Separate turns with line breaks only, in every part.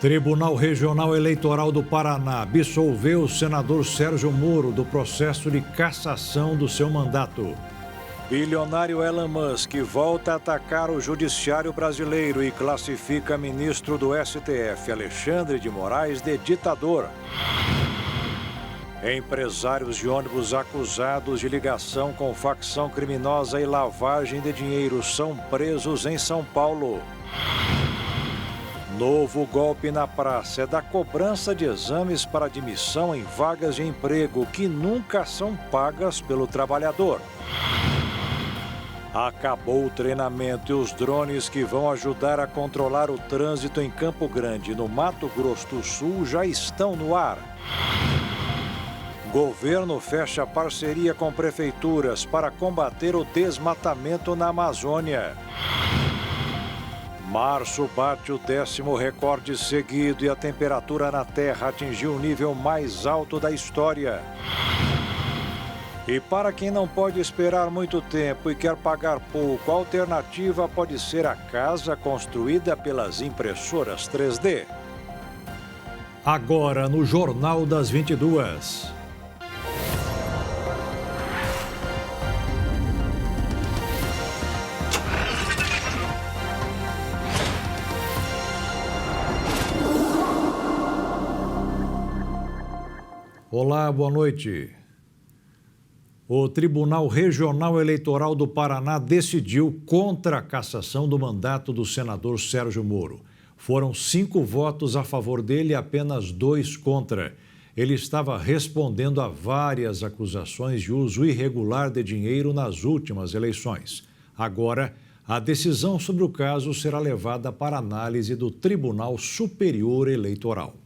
Tribunal Regional Eleitoral do Paraná absolveu o senador Sérgio Moro do processo de cassação do seu mandato. Bilionário Elon Musk volta a atacar o judiciário brasileiro e classifica ministro do STF, Alexandre de Moraes, de ditador. Empresários de ônibus acusados de ligação com facção criminosa e lavagem de dinheiro são presos em São Paulo. Novo golpe na praça é da cobrança de exames para admissão em vagas de emprego que nunca são pagas pelo trabalhador. Acabou o treinamento e os drones que vão ajudar a controlar o trânsito em Campo Grande, no Mato Grosso do Sul, já estão no ar. Governo fecha parceria com prefeituras para combater o desmatamento na Amazônia. Março bate o 10º recorde seguido e a temperatura na Terra atingiu o nível mais alto da história. E para quem não pode esperar muito tempo e quer pagar pouco, a alternativa pode ser a casa construída pelas impressoras 3D. Agora no Jornal das 22. Olá, boa noite. O Tribunal Regional Eleitoral do Paraná decidiu contra a cassação do mandato do senador Sérgio Moro. Foram 5 votos a favor dele e apenas 2 contra. Ele estava respondendo a várias acusações de uso irregular de dinheiro nas últimas eleições. Agora, a decisão sobre o caso será levada para análise do Tribunal Superior Eleitoral.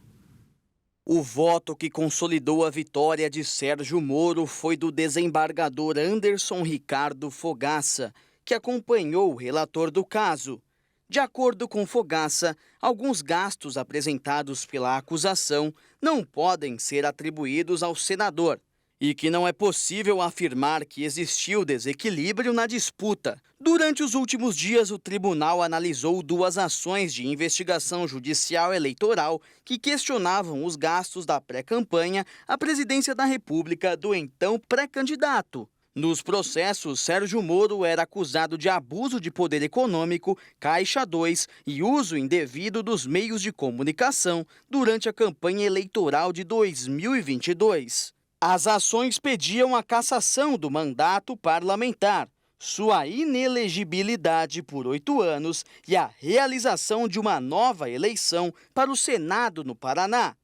O voto que consolidou a vitória de Sérgio Moro foi do desembargador Anderson Ricardo Fogaça, que acompanhou o relator do caso. De acordo com Fogaça, alguns gastos apresentados pela acusação não podem ser atribuídos ao senador e que não é possível afirmar que existiu desequilíbrio na disputa. Durante os últimos dias, o tribunal analisou 2 ações de investigação judicial eleitoral que questionavam os gastos da pré-campanha à presidência da República do então pré-candidato. Nos processos, Sérgio Moro era acusado de abuso de poder econômico, Caixa 2 e uso indevido dos meios de comunicação durante a campanha eleitoral de 2022. As ações pediam a cassação do mandato parlamentar, sua inelegibilidade por 8 anos e a realização de uma nova eleição para o Senado no Paraná.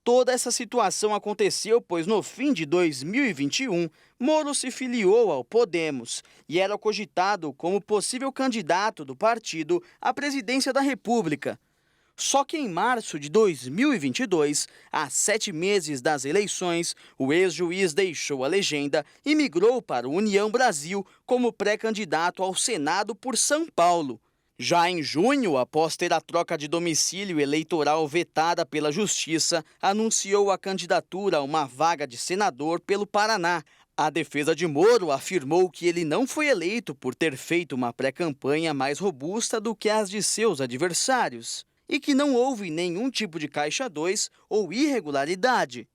Toda essa situação aconteceu pois no fim de 2021, Moro se filiou ao Podemos e era cogitado como possível candidato do partido à presidência da República. Só que em março de 2022, a 7 meses das eleições, o ex-juiz deixou a legenda e migrou para o União Brasil como pré-candidato ao Senado por São Paulo. Já em junho, após ter a troca de domicílio eleitoral vetada pela Justiça, anunciou a candidatura a uma vaga de senador pelo Paraná. A defesa de Moro afirmou que ele não foi eleito por ter feito uma pré-campanha mais robusta do que as de seus adversários e que não houve nenhum tipo de Caixa 2 ou irregularidade.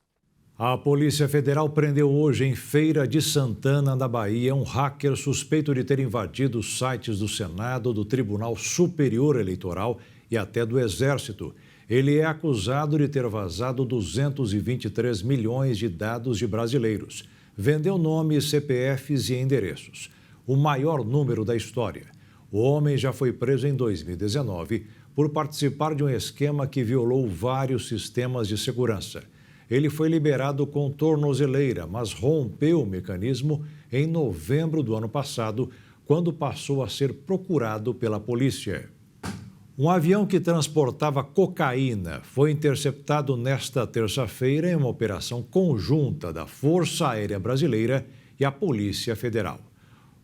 A Polícia Federal prendeu hoje em Feira de Santana, na Bahia, um hacker suspeito de ter invadido os sites do Senado, do Tribunal Superior Eleitoral e até do Exército. Ele é acusado de ter vazado 223 milhões de dados de brasileiros. Vendeu nomes, CPFs e endereços. O maior número da história. O homem já foi preso em 2019 por participar de um esquema que violou vários sistemas de segurança. Ele foi liberado com tornozeleira, mas rompeu o mecanismo em novembro do ano passado, quando passou a ser procurado pela polícia. Um avião que transportava cocaína foi interceptado nesta terça-feira em uma operação conjunta da Força Aérea Brasileira e a Polícia Federal.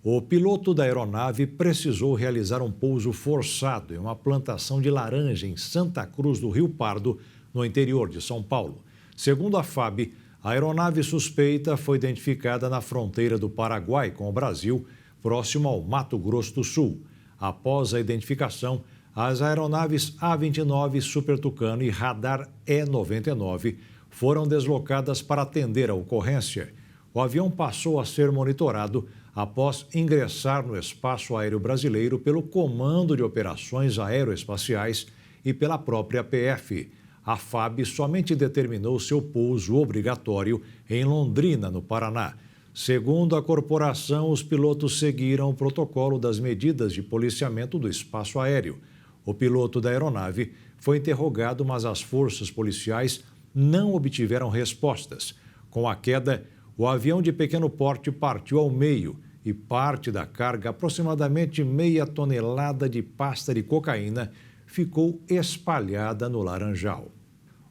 O piloto da aeronave precisou realizar um pouso forçado em uma plantação de laranja em Santa Cruz do Rio Pardo, no interior de São Paulo. Segundo a FAB, a aeronave suspeita foi identificada na fronteira do Paraguai com o Brasil, próximo ao Mato Grosso do Sul. Após a identificação, As aeronaves A-29 Super Tucano e radar E-99 foram deslocadas para atender a ocorrência. O avião passou a ser monitorado após ingressar no espaço aéreo brasileiro pelo Comando de Operações Aeroespaciais e pela própria PF. A FAB somente determinou seu pouso obrigatório em Londrina, no Paraná. Segundo a corporação, os pilotos seguiram o protocolo das medidas de policiamento do espaço aéreo. O piloto da aeronave foi interrogado, mas as forças policiais não obtiveram respostas. Com a queda, o avião de pequeno porte partiu ao meio e parte da carga, aproximadamente meia tonelada de pasta de cocaína, ficou espalhada no Laranjal.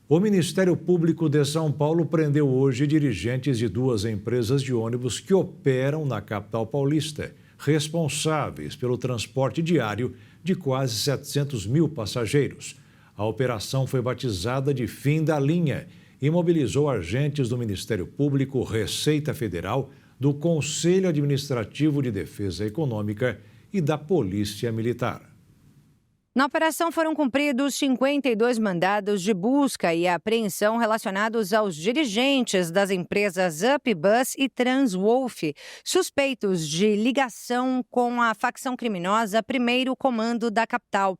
O Ministério Público de São Paulo prendeu hoje dirigentes de duas empresas de ônibus que operam na capital paulista, responsáveis pelo transporte diário de quase 700 mil passageiros. A operação foi batizada de Fim da Linha e mobilizou agentes do Ministério Público, Receita Federal, do Conselho Administrativo de Defesa Econômica e da Polícia Militar.
Na operação foram cumpridos 52 mandados de busca e apreensão relacionados aos dirigentes das empresas UpBus e Transwolf, suspeitos de ligação com a facção criminosa Primeiro Comando da capital.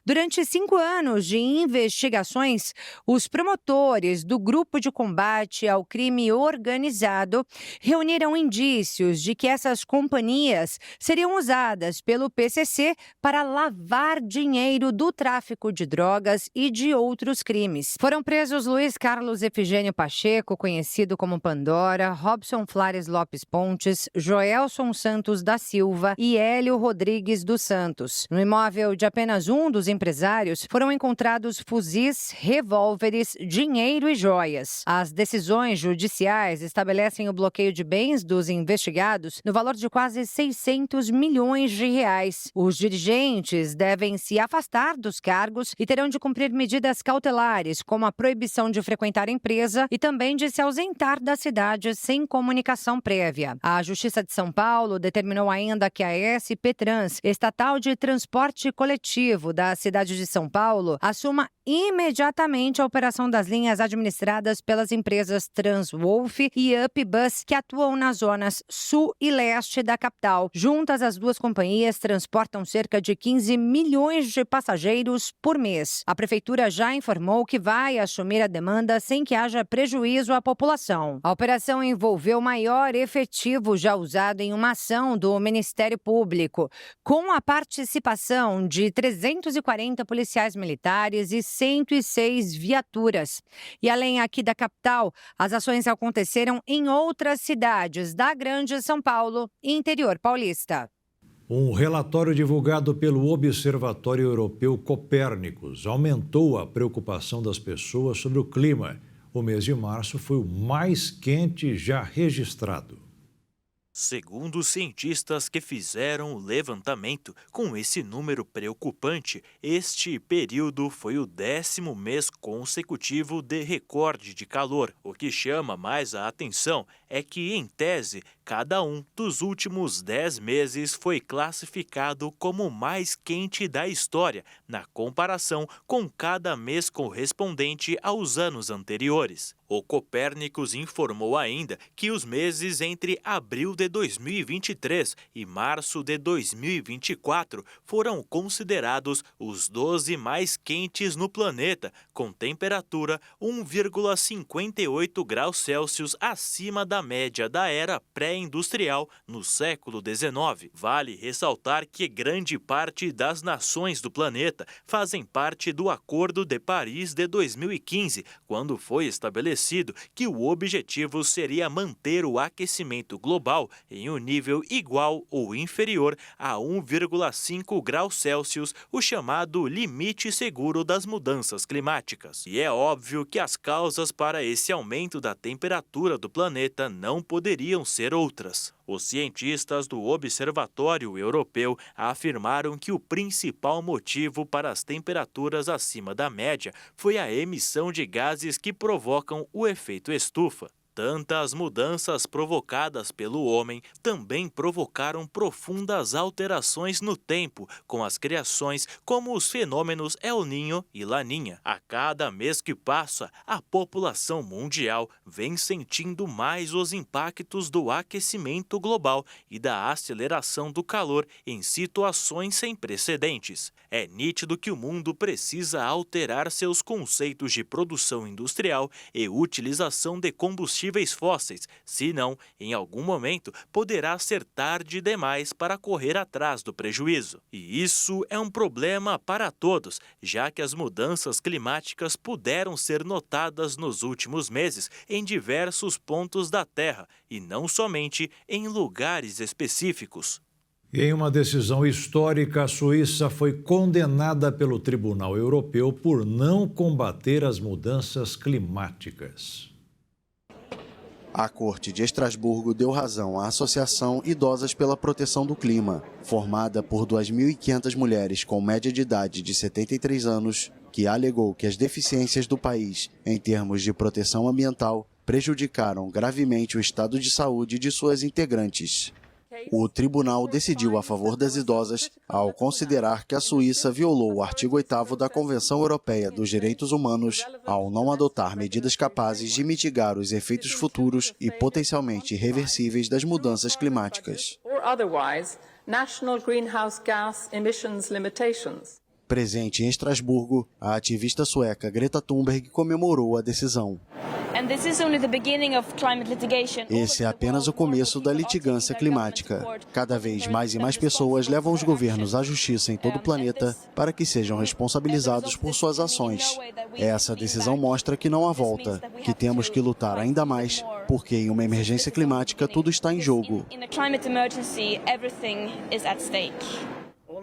Durante 5 anos de investigações, os promotores do Grupo de Combate ao Crime Organizado reuniram indícios de que essas companhias seriam usadas pelo PCC para lavar dinheiro do tráfico de drogas e de outros crimes. Foram presos Luiz Carlos Efigênio Pacheco, conhecido como Pandora, Robson Flores Lopes Pontes, Joelson Santos da Silva e Hélio Rodrigues dos Santos. No imóvel de apenas um dos empresários, foram encontrados fuzis, revólveres, dinheiro e joias. As decisões judiciais estabelecem o bloqueio de bens dos investigados no valor de quase 600 milhões de reais. Os dirigentes devem se afastar dos cargos e terão de cumprir medidas cautelares, como a proibição de frequentar a empresa e também de se ausentar da cidade sem comunicação prévia. A Justiça de São Paulo determinou ainda que a SP Trans, estatal de transporte coletivo da cidade de São Paulo, assuma imediatamente a operação das linhas administradas pelas empresas Transwolf e UpBus, que atuam nas zonas sul e leste da capital. Juntas, as duas companhias transportam cerca de 15 milhões de passageiros por mês. A prefeitura já informou que vai assumir a demanda sem que haja prejuízo à população. A operação envolveu o maior efetivo já usado em uma ação do Ministério Público, com a participação de 340 policiais militares e 106 viaturas. E além aqui da capital, as ações aconteceram em outras cidades da Grande São Paulo e interior paulista.
Um relatório divulgado pelo Observatório Europeu Copérnicos aumentou a preocupação das pessoas sobre o clima. O mês de março foi o mais quente já registrado.
Segundo os cientistas que fizeram o levantamento, com esse número preocupante, este período foi o 10º mês consecutivo de recorde de calor. O que chama mais a atenção é que, em tese, cada um dos últimos 10 meses foi classificado como o mais quente da história, na comparação com cada mês correspondente aos anos anteriores. O Copérnicos informou ainda que os meses entre abril de 2023 e março de 2024 foram considerados os 12 mais quentes no planeta, com temperatura 1,58 graus Celsius acima da média da era pré-industrial no século XIX. Vale ressaltar que grande parte das nações do planeta fazem parte do Acordo de Paris de 2015, quando foi estabelecido que o objetivo seria manter o aquecimento global em um nível igual ou inferior a 1,5 graus Celsius, o chamado limite seguro das mudanças climáticas. E é óbvio que as causas para esse aumento da temperatura do planeta não poderiam ser outras. Os cientistas do Observatório Europeu afirmaram que o principal motivo para as temperaturas acima da média foi a emissão de gases que provocam o efeito estufa. Tantas mudanças provocadas pelo homem também provocaram profundas alterações no tempo, com as criações como os fenômenos El Niño e Laninha. A cada mês que passa, a população mundial vem sentindo mais os impactos do aquecimento global e da aceleração do calor em situações sem precedentes. É nítido que o mundo precisa alterar seus conceitos de produção industrial e utilização de combustíveis fósseis, senão, em algum momento, poderá ser tarde demais para correr atrás do prejuízo. E isso é um problema para todos, já que as mudanças climáticas puderam ser notadas nos últimos meses em diversos pontos da Terra e não somente em lugares específicos.
Em uma decisão histórica, a Suíça foi condenada pelo Tribunal Europeu por não combater as mudanças climáticas.
A Corte de Estrasburgo deu razão à Associação Idosas pela Proteção do Clima, formada por 2.500 mulheres com média de idade de 73 anos, que alegou que as deficiências do país, em termos de proteção ambiental, prejudicaram gravemente o estado de saúde de suas integrantes. O tribunal decidiu a favor das idosas ao considerar que a Suíça violou o artigo 8º da Convenção Europeia dos Direitos Humanos ao não adotar medidas capazes de mitigar os efeitos futuros e potencialmente irreversíveis das mudanças climáticas. Presente em Estrasburgo, a ativista sueca Greta Thunberg comemorou a decisão. Esse é apenas o começo da litigância climática. Cada vez mais e mais pessoas levam os governos à justiça em todo o planeta para que sejam responsabilizados por suas ações. Essa decisão mostra que não há volta, que temos que lutar ainda mais, porque em uma emergência climática tudo está em jogo.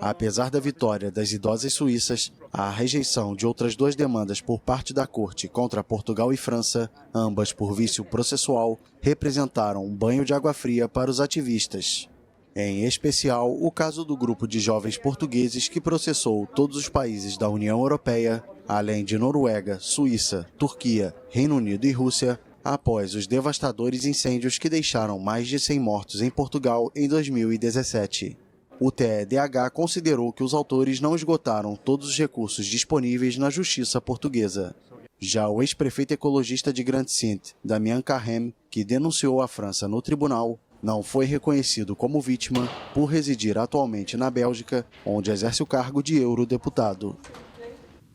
Apesar da vitória das idosas suíças, a rejeição de outras duas demandas por parte da Corte contra Portugal e França, ambas por vício processual, representaram um banho de água fria para os ativistas. Em especial, o caso do grupo de jovens portugueses que processou todos os países da União Europeia, além de Noruega, Suíça, Turquia, Reino Unido e Rússia, após os devastadores incêndios que deixaram mais de 100 mortos em Portugal em 2017. O TEDH considerou que os autores não esgotaram todos os recursos disponíveis na justiça portuguesa. Já o ex-prefeito ecologista de Grand-Saint, Damien Carême, que denunciou a França no tribunal, não foi reconhecido como vítima por residir atualmente na Bélgica, onde exerce o cargo de eurodeputado.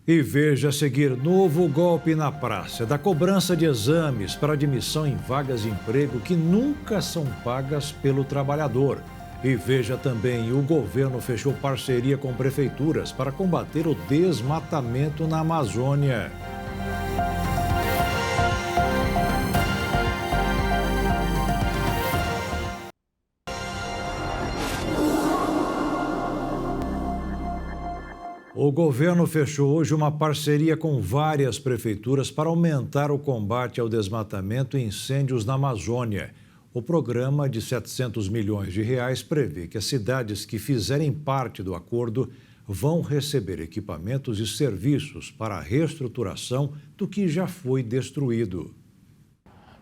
E veja a seguir novo golpe na praça da cobrança de exames para admissão em vagas de emprego que nunca são pagas pelo trabalhador. E veja também, o governo fechou parceria com prefeituras para combater o desmatamento na Amazônia. O governo fechou hoje uma parceria com várias prefeituras para aumentar o combate ao desmatamento e incêndios na Amazônia. O programa de R$ 700 milhões prevê que as cidades que fizerem parte do acordo vão receber equipamentos e serviços para a reestruturação do que já foi destruído.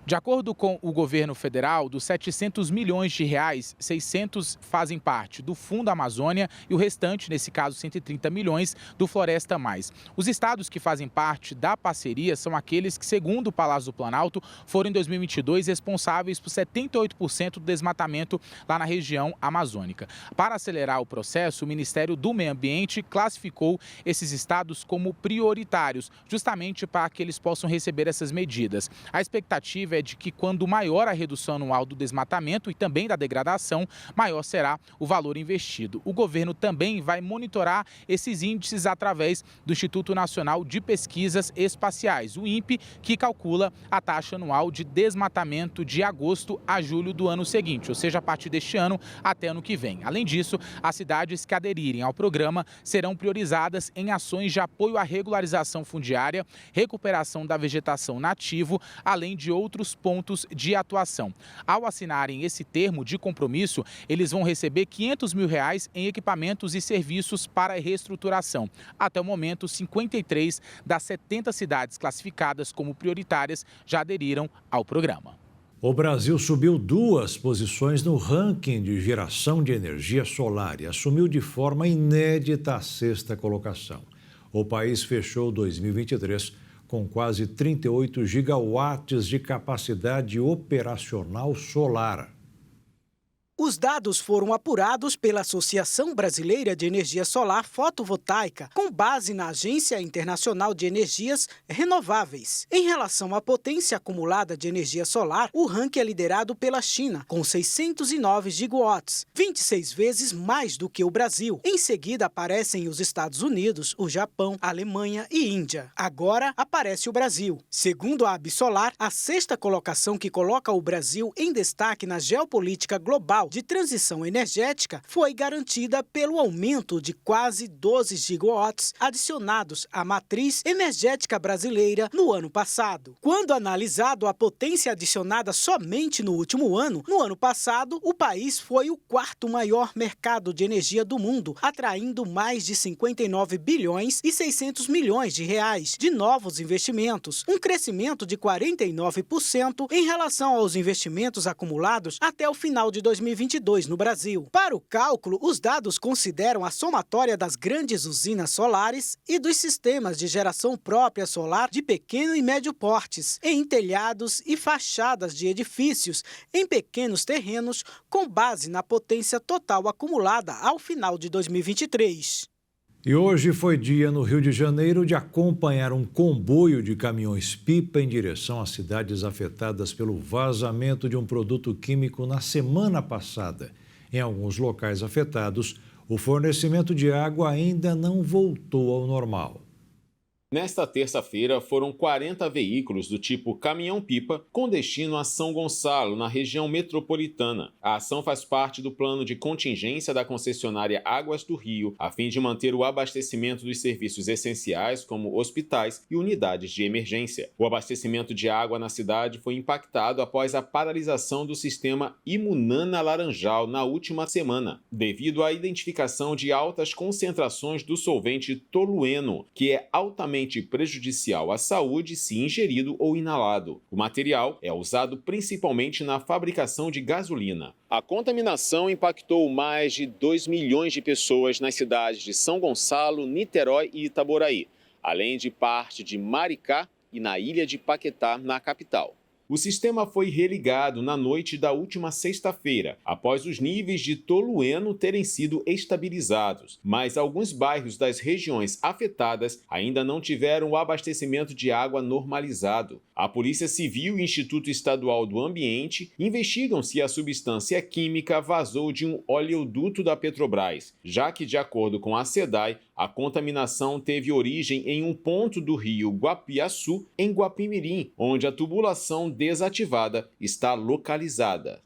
De acordo com o governo federal, dos 700 milhões de reais, 600 fazem parte do Fundo Amazônia e o restante, nesse caso 130 milhões, do Floresta Mais. Os estados que fazem parte da parceria são aqueles que, segundo o Palácio do Planalto, foram em 2022 responsáveis por 78% do desmatamento lá na região amazônica. Para acelerar o processo, o Ministério do Meio Ambiente classificou esses estados como prioritários, justamente para que eles possam receber essas medidas. A expectativa é de que, quando maior a redução anual do desmatamento e também da degradação, maior será o valor investido. O governo também vai monitorar esses índices através do Instituto Nacional de Pesquisas Espaciais, o INPE, que calcula a taxa anual de desmatamento de agosto a julho do ano seguinte, ou seja, a partir deste ano até ano que vem. Além disso, as cidades que aderirem ao programa serão priorizadas em ações de apoio à regularização fundiária, recuperação da vegetação nativo, além de outros pontos de atuação. Ao assinarem esse termo de compromisso, eles vão receber R$ 500 mil em equipamentos e serviços para a reestruturação. Até o momento, 53 das 70 cidades classificadas como prioritárias já aderiram ao programa.
O Brasil subiu 2 posições no ranking de geração de energia solar e assumiu de forma inédita a 6ª colocação. O país fechou 2023 com quase 38 gigawatts de capacidade operacional solar.
Os dados foram apurados pela Associação Brasileira de Energia Solar Fotovoltaica, com base na Agência Internacional de Energias Renováveis. Em relação à potência acumulada de energia solar, o ranking é liderado pela China, com 609 gigawatts, 26 vezes mais do que o Brasil. Em seguida aparecem os Estados Unidos, o Japão, a Alemanha e Índia. Agora aparece o Brasil. Segundo a Absolar, a 6ª colocação que coloca o Brasil em destaque na geopolítica global de transição energética foi garantida pelo aumento de quase 12 gigawatts adicionados à matriz energética brasileira no ano passado. Quando analisado a potência adicionada somente no último ano, no ano passado, o país foi o 4º maior mercado de energia do mundo, atraindo mais de 59 bilhões e 600 milhões de reais de novos investimentos, um crescimento de 49% em relação aos investimentos acumulados até o final de 2022 no Brasil. Para o cálculo, os dados consideram a somatória das grandes usinas solares e dos sistemas de geração própria solar de pequeno e médio portes, em telhados e fachadas de edifícios, em pequenos terrenos, com base na potência total acumulada ao final de 2023.
E hoje foi dia no Rio de Janeiro de acompanhar um comboio de caminhões-pipa em direção às cidades afetadas pelo vazamento de um produto químico na semana passada. Em alguns locais afetados, o fornecimento de água ainda não voltou ao normal.
Nesta terça-feira, foram 40 veículos do tipo caminhão-pipa com destino a São Gonçalo, na região metropolitana. A ação faz parte do plano de contingência da concessionária Águas do Rio, a fim de manter o abastecimento dos serviços essenciais, como hospitais e unidades de emergência. O abastecimento de água na cidade foi impactado após a paralisação do sistema Imunana Laranjal na última semana, devido à identificação de altas concentrações do solvente tolueno, que é altamente prejudicial à saúde se ingerido ou inalado. O material é usado principalmente na fabricação de gasolina. A contaminação impactou mais de 2 milhões de pessoas nas cidades de São Gonçalo, Niterói e Itaboraí, além de parte de Maricá e na ilha de Paquetá, na capital. O sistema foi religado na noite da última sexta-feira, após os níveis de tolueno terem sido estabilizados, mas alguns bairros das regiões afetadas ainda não tiveram o abastecimento de água normalizado. A Polícia Civil e o Instituto Estadual do Ambiente investigam se a substância química vazou de um oleoduto da Petrobras, já que, de acordo com a SEDAI, a contaminação teve origem em um ponto do rio Guapiaçu, em Guapimirim, onde a tubulação desativada está localizada.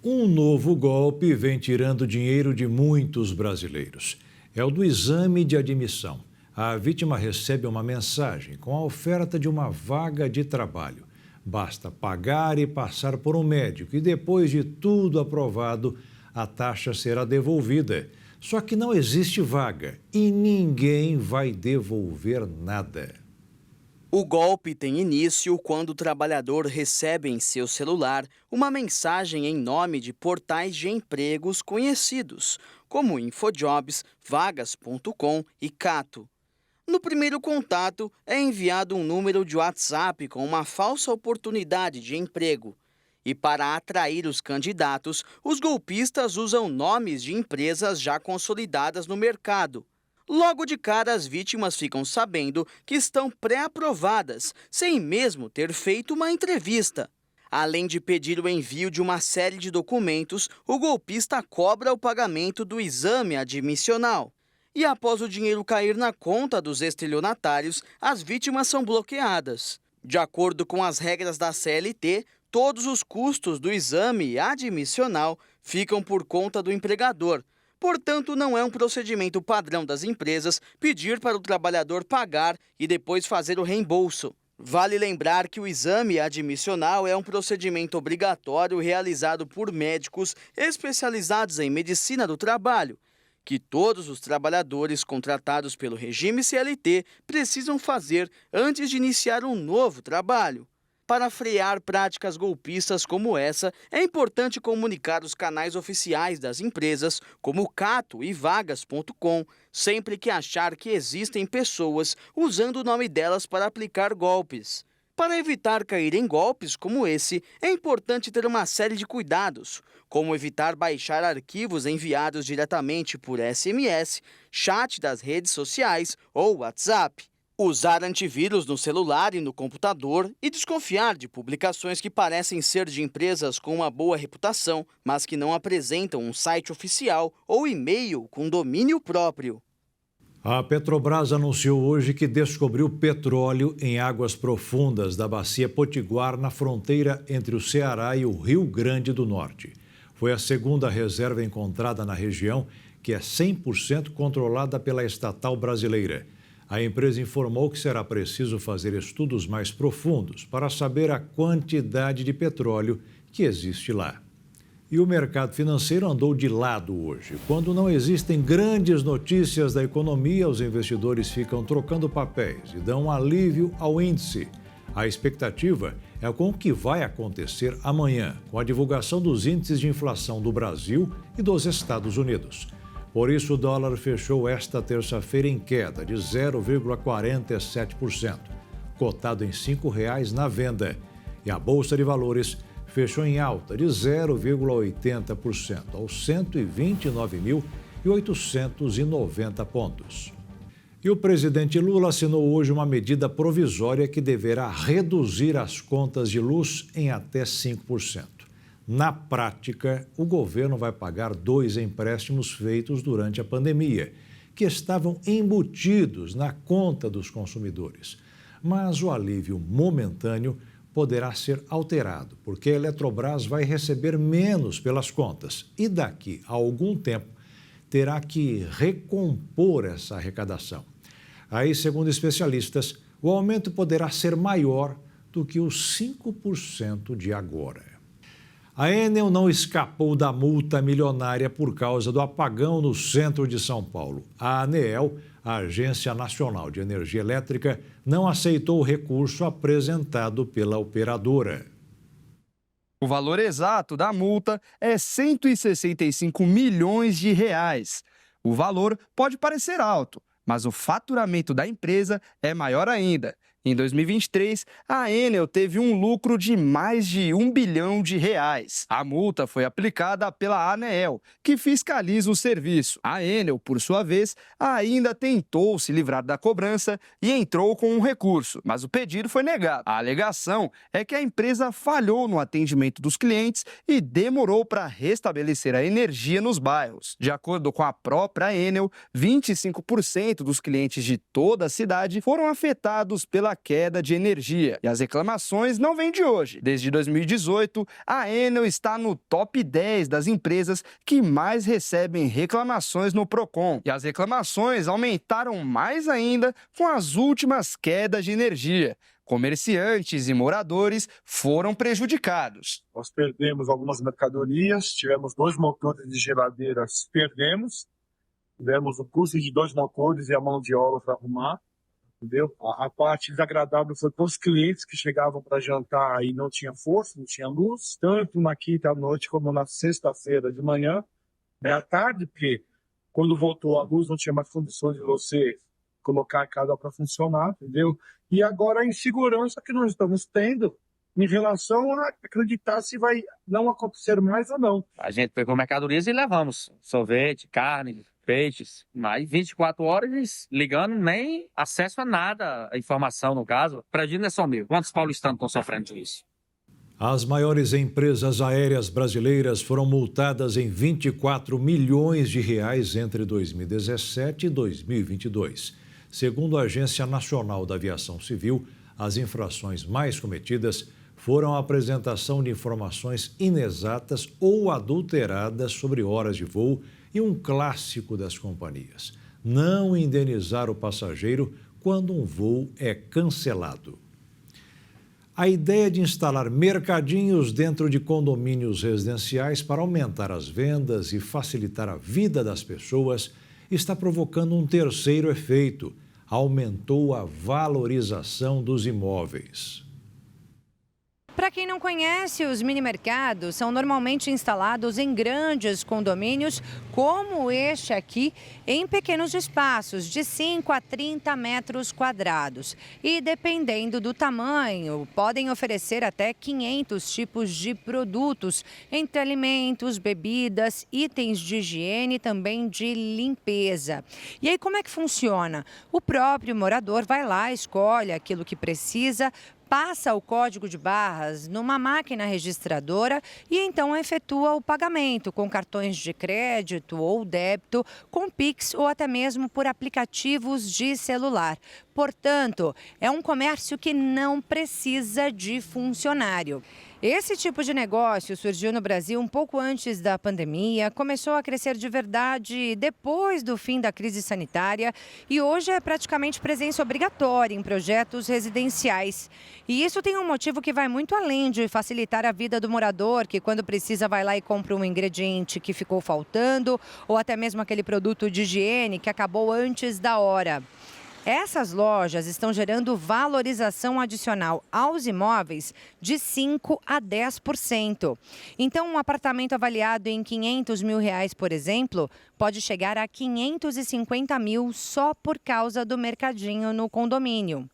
Um novo golpe vem tirando dinheiro de muitos brasileiros. É o do exame de admissão. A vítima recebe uma mensagem com a oferta de uma vaga de trabalho. Basta pagar e passar por um médico e, depois de tudo aprovado, a taxa será devolvida. Só que não existe vaga e ninguém vai devolver nada.
O golpe tem início quando o trabalhador recebe em seu celular uma mensagem em nome de portais de empregos conhecidos, como InfoJobs, Vagas.com e Cato. No primeiro contato, é enviado um número de WhatsApp com uma falsa oportunidade de emprego. E para atrair os candidatos, os golpistas usam nomes de empresas já consolidadas no mercado. Logo de cara, as vítimas ficam sabendo que estão pré-aprovadas, sem mesmo ter feito uma entrevista. Além de pedir o envio de uma série de documentos, o golpista cobra o pagamento do exame admissional. E após o dinheiro cair na conta dos estelionatários, as vítimas são bloqueadas. De acordo com as regras da CLT, todos os custos do exame admissional ficam por conta do empregador. Portanto, não é um procedimento padrão das empresas pedir para o trabalhador pagar e depois fazer o reembolso. Vale lembrar que o exame admissional é um procedimento obrigatório realizado por médicos especializados em medicina do trabalho, que todos os trabalhadores contratados pelo regime CLT precisam fazer antes de iniciar um novo trabalho. Para frear práticas golpistas como essa, é importante comunicar os canais oficiais das empresas, como Cato e Vagas.com, sempre que achar que existem pessoas usando o nome delas para aplicar golpes. Para evitar cair em golpes como esse, é importante ter uma série de cuidados, como evitar baixar arquivos enviados diretamente por SMS, chat das redes sociais ou WhatsApp. Usar antivírus no celular e no computador e desconfiar de publicações que parecem ser de empresas com uma boa reputação, mas que não apresentam um site oficial ou e-mail com domínio próprio.
A Petrobras anunciou hoje que descobriu petróleo em águas profundas da Bacia Potiguar, na fronteira entre o Ceará e o Rio Grande do Norte. Foi a segunda reserva encontrada na região, que é 100% controlada pela estatal brasileira. A empresa informou que será preciso fazer estudos mais profundos para saber a quantidade de petróleo que existe lá. E o mercado financeiro andou de lado hoje. Quando não existem grandes notícias da economia, os investidores ficam trocando papéis e dão um alívio ao índice. A expectativa é com o que vai acontecer amanhã, com a divulgação dos índices de inflação do Brasil e dos Estados Unidos. Por isso, o dólar fechou esta terça-feira em queda de 0,47%, cotado em R$ 5,00 na venda. E a Bolsa de Valores fechou em alta de 0,80%, aos 129.890 pontos. E o presidente Lula assinou hoje uma medida provisória que deverá reduzir as contas de luz em até 5%. Na prática, o governo vai pagar 2 empréstimos feitos durante a pandemia, que estavam embutidos na conta dos consumidores. Mas o alívio momentâneo poderá ser alterado, porque a Eletrobras vai receber menos pelas contas e daqui a algum tempo terá que recompor essa arrecadação. Aí, segundo especialistas, o aumento poderá ser maior do que os 5% de agora. A Enel não escapou da multa milionária por causa do apagão no centro de São Paulo. A ANEEL, a Agência Nacional de Energia Elétrica, não aceitou o recurso apresentado pela operadora.
O valor exato da multa é R$ 165 milhões. O valor pode parecer alto, mas o faturamento da empresa é maior ainda. Em 2023, a Enel teve um lucro de mais de R$ 1 bilhão. A multa foi aplicada pela ANEEL, que fiscaliza o serviço. A Enel, por sua vez, ainda tentou se livrar da cobrança e entrou com um recurso, mas o pedido foi negado. A alegação é que a empresa falhou no atendimento dos clientes e demorou para restabelecer a energia nos bairros. De acordo com a própria Enel, 25% dos clientes de toda a cidade foram afetados pela queda de energia. E as reclamações não vêm de hoje. Desde 2018, a Enel está no top 10 das empresas que mais recebem reclamações no Procon. E as reclamações aumentaram mais ainda com as últimas quedas de energia. Comerciantes e moradores foram prejudicados.
Nós perdemos algumas mercadorias, tivemos 2 motores de geladeiras, tivemos o custo de 2 motores e a mão de obra para arrumar. Entendeu? A parte desagradável foi para os clientes que chegavam para jantar e não tinha força, não tinha luz, tanto na quinta à noite como na sexta-feira de manhã. À tarde, porque quando voltou a luz não tinha mais condições de você colocar a casa para funcionar, entendeu? E agora a insegurança que nós estamos tendo em relação a acreditar se vai não acontecer mais ou não.
A gente pegou mercadorias e levamos sorvete, carne, peixes, mas 24 horas ligando, nem acesso a nada, a informação no caso. Para a gente não é só meu. Quantos paulistanos estão sofrendo com isso?
As maiores empresas aéreas brasileiras foram multadas em R$ 24 milhões entre 2017 e 2022. Segundo a Agência Nacional da Aviação Civil, as infrações mais cometidas foram a apresentação de informações inexatas ou adulteradas sobre horas de voo e um clássico das companhias: não indenizar o passageiro quando um voo é cancelado. A ideia de instalar mercadinhos dentro de condomínios residenciais para aumentar as vendas e facilitar a vida das pessoas está provocando um terceiro efeito: aumentou a valorização dos imóveis.
Para quem não conhece, os mini-mercados são normalmente instalados em grandes condomínios, como este aqui, em pequenos espaços de 5 a 30 metros quadrados. E dependendo do tamanho, podem oferecer até 500 tipos de produtos, entre alimentos, bebidas, itens de higiene e também de limpeza. E aí como é que funciona? O próprio morador vai lá, escolhe aquilo que precisa, passa o código de barras numa máquina registradora e então efetua o pagamento com cartões de crédito ou débito, com Pix ou até mesmo por aplicativos de celular. Portanto, é um comércio que não precisa de funcionário. Esse tipo de negócio surgiu no Brasil um pouco antes da pandemia, começou a crescer de verdade depois do fim da crise sanitária e hoje é praticamente presença obrigatória em projetos residenciais. E isso tem um motivo que vai muito além de facilitar a vida do morador, que quando precisa vai lá e compra um ingrediente que ficou faltando ou até mesmo aquele produto de higiene que acabou antes da hora. Essas lojas estão gerando valorização adicional aos imóveis de 5% a 10%. Então, um apartamento avaliado em R$500 mil, por exemplo, pode chegar a 550 mil só por causa do mercadinho no condomínio.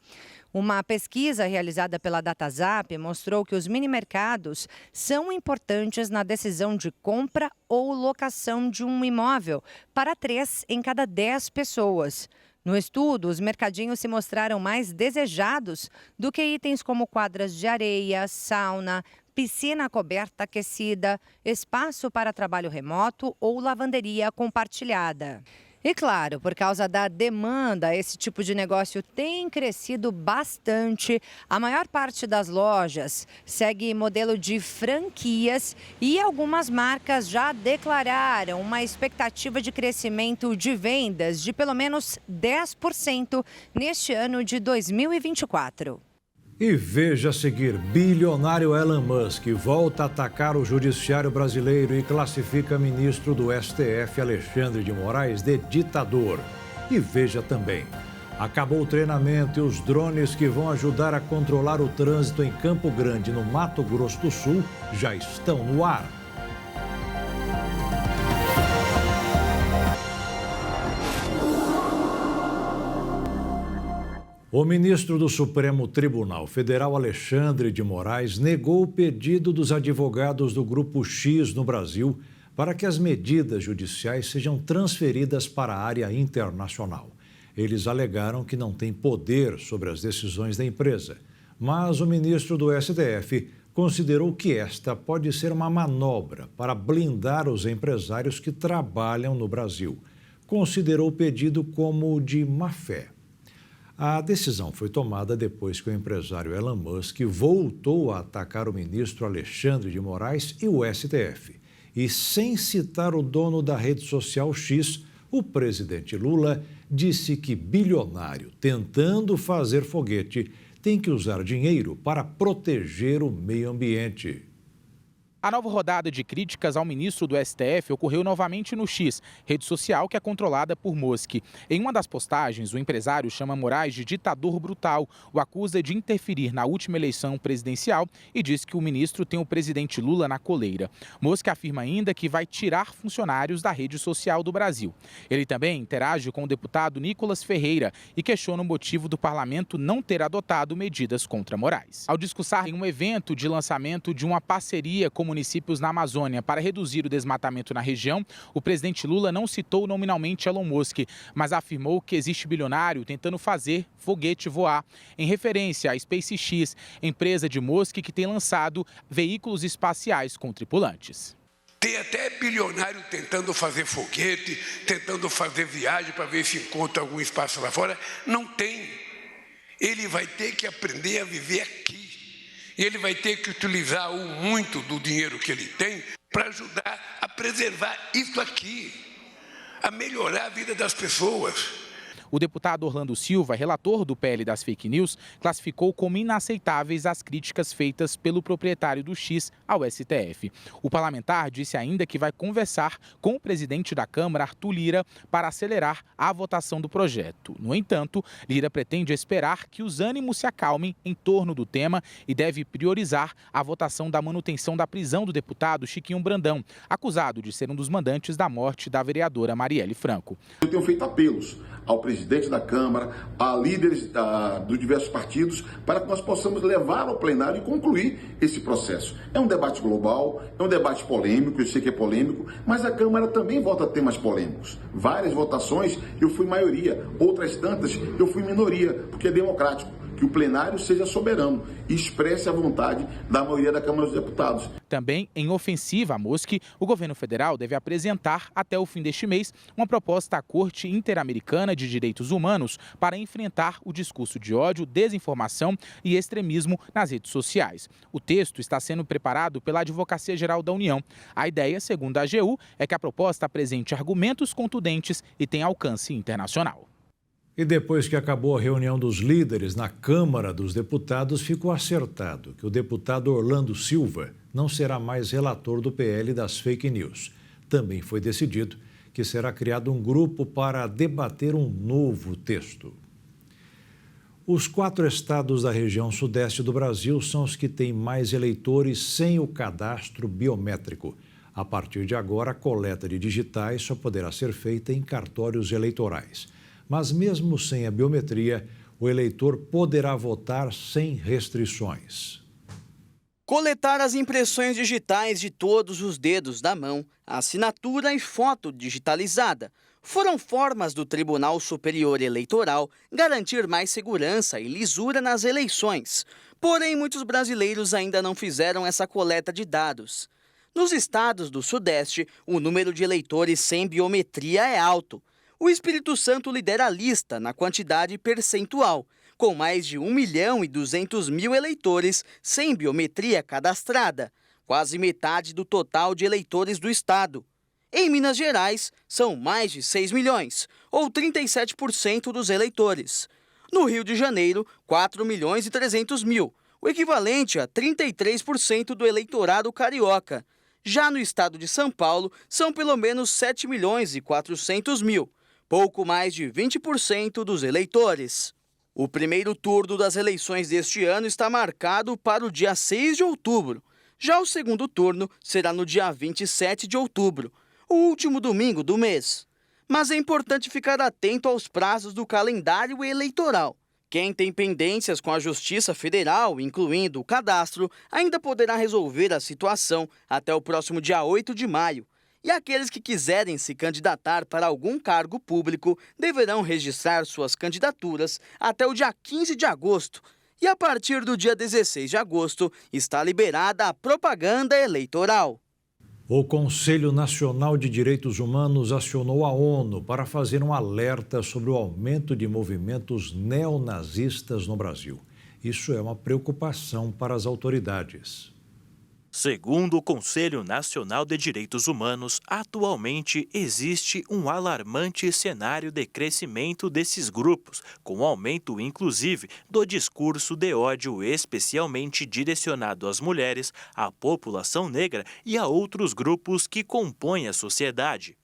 Uma pesquisa realizada pela Datazap mostrou que os mini-mercados são importantes na decisão de compra ou locação de um imóvel para 3 em cada 10 pessoas. No estudo, os mercadinhos se mostraram mais desejados do que itens como quadras de areia, sauna, piscina coberta aquecida, espaço para trabalho remoto ou lavanderia compartilhada. E claro, por causa da demanda, esse tipo de negócio tem crescido bastante. A maior parte das lojas segue modelo de franquias e algumas marcas já declararam uma expectativa de crescimento de vendas de pelo menos 10% neste ano de 2024.
E veja a seguir, bilionário Elon Musk volta a atacar o judiciário brasileiro e classifica ministro do STF, Alexandre de Moraes, de ditador. E veja também, acabou o treinamento e os drones que vão ajudar a controlar o trânsito em Campo Grande, no Mato Grosso do Sul, já estão no ar. O ministro do Supremo Tribunal Federal, Alexandre de Moraes, negou o pedido dos advogados do Grupo X no Brasil para que as medidas judiciais sejam transferidas para a área internacional. Eles alegaram que não têm poder sobre as decisões da empresa, mas o ministro do STF considerou que esta pode ser uma manobra para blindar os empresários que trabalham no Brasil. Considerou o pedido como de má-fé. A decisão foi tomada depois que o empresário Elon Musk voltou a atacar o ministro Alexandre de Moraes e o STF. E sem citar o dono da rede social X, o presidente Lula disse que bilionário tentando fazer foguete tem que usar dinheiro para proteger o meio ambiente.
A nova rodada de críticas ao ministro do STF ocorreu novamente no X, rede social que é controlada por Musk. Em uma das postagens, o empresário chama Moraes de ditador brutal, o acusa de interferir na última eleição presidencial e diz que o ministro tem o presidente Lula na coleira. Musk afirma ainda que vai tirar funcionários da rede social do Brasil. Ele também interage com o deputado Nicolas Ferreira e questiona o motivo do parlamento não ter adotado medidas contra Moraes. Ao discursar em um evento de lançamento de uma parceria com municípios na Amazônia para reduzir o desmatamento na região, o presidente Lula não citou nominalmente Elon Musk, mas afirmou que existe bilionário tentando fazer foguete voar, em referência à SpaceX, empresa de Musk que tem lançado veículos espaciais com tripulantes.
Tem até bilionário tentando fazer foguete, tentando fazer viagem para ver se encontra algum espaço lá fora. Não tem. Ele vai ter que aprender a viver aqui. E ele vai ter que utilizar muito do dinheiro que ele tem para ajudar a preservar isso aqui, a melhorar a vida das pessoas.
O deputado Orlando Silva, relator do PL das fake news, classificou como inaceitáveis as críticas feitas pelo proprietário do X ao STF. O parlamentar disse ainda que vai conversar com o presidente da Câmara, Arthur Lira, para acelerar a votação do projeto. No entanto, Lira pretende esperar que os ânimos se acalmem em torno do tema e deve priorizar a votação da manutenção da prisão do deputado Chiquinho Brandão, acusado de ser um dos mandantes da morte da vereadora Marielle Franco.
Eu tenho feito apelos ao presidente da Câmara, a líderes dos diversos partidos, para que nós possamos levar ao plenário e concluir esse processo. É um debate global, é um debate polêmico, eu sei que é polêmico, mas a Câmara também vota temas polêmicos. Várias votações eu fui maioria, outras tantas eu fui minoria, porque é democrático. Que o plenário seja soberano e expresse a vontade da maioria da Câmara dos Deputados.
Também, em ofensiva à Mosque, o governo federal deve apresentar até o fim deste mês uma proposta à Corte Interamericana de Direitos Humanos para enfrentar o discurso de ódio, desinformação e extremismo nas redes sociais. O texto está sendo preparado pela Advocacia Geral da União. A ideia, segundo a AGU, é que a proposta apresente argumentos contundentes e tenha alcance internacional.
E depois que acabou a reunião dos líderes na Câmara dos Deputados, ficou acertado que o deputado Orlando Silva não será mais relator do PL das fake news. Também foi decidido que será criado um grupo para debater um novo texto. Os 4 estados da região sudeste do Brasil são os que têm mais eleitores sem o cadastro biométrico. A partir de agora, a coleta de digitais só poderá ser feita em cartórios eleitorais. Mas mesmo sem a biometria, o eleitor poderá votar sem restrições.
Coletar as impressões digitais de todos os dedos da mão, assinatura e foto digitalizada foram formas do Tribunal Superior Eleitoral garantir mais segurança e lisura nas eleições. Porém, muitos brasileiros ainda não fizeram essa coleta de dados. Nos estados do Sudeste, o número de eleitores sem biometria é alto. O Espírito Santo lidera a lista na quantidade percentual, com mais de 1.200.000 eleitores sem biometria cadastrada, quase metade do total de eleitores do estado. Em Minas Gerais, são mais de 6 milhões, ou 37% dos eleitores. No Rio de Janeiro, 4.300.000, o equivalente a 33% do eleitorado carioca. Já no estado de São Paulo, são pelo menos 7.400.000. Pouco mais de 20% dos eleitores. O primeiro turno das eleições deste ano está marcado para o dia 6 de outubro. Já o segundo turno será no dia 27 de outubro, o último domingo do mês. Mas é importante ficar atento aos prazos do calendário eleitoral. Quem tem pendências com a Justiça Federal, incluindo o cadastro, ainda poderá resolver a situação até o próximo dia 8 de maio. E aqueles que quiserem se candidatar para algum cargo público deverão registrar suas candidaturas até o dia 15 de agosto. E a partir do dia 16 de agosto está liberada a propaganda eleitoral.
O Conselho Nacional de Direitos Humanos acionou a ONU para fazer um alerta sobre o aumento de movimentos neonazistas no Brasil. Isso é uma preocupação para as autoridades.
Segundo o Conselho Nacional de Direitos Humanos, atualmente existe um alarmante cenário de crescimento desses grupos, com aumento inclusive do discurso de ódio especialmente direcionado às mulheres, à população negra e a outros grupos que compõem a sociedade.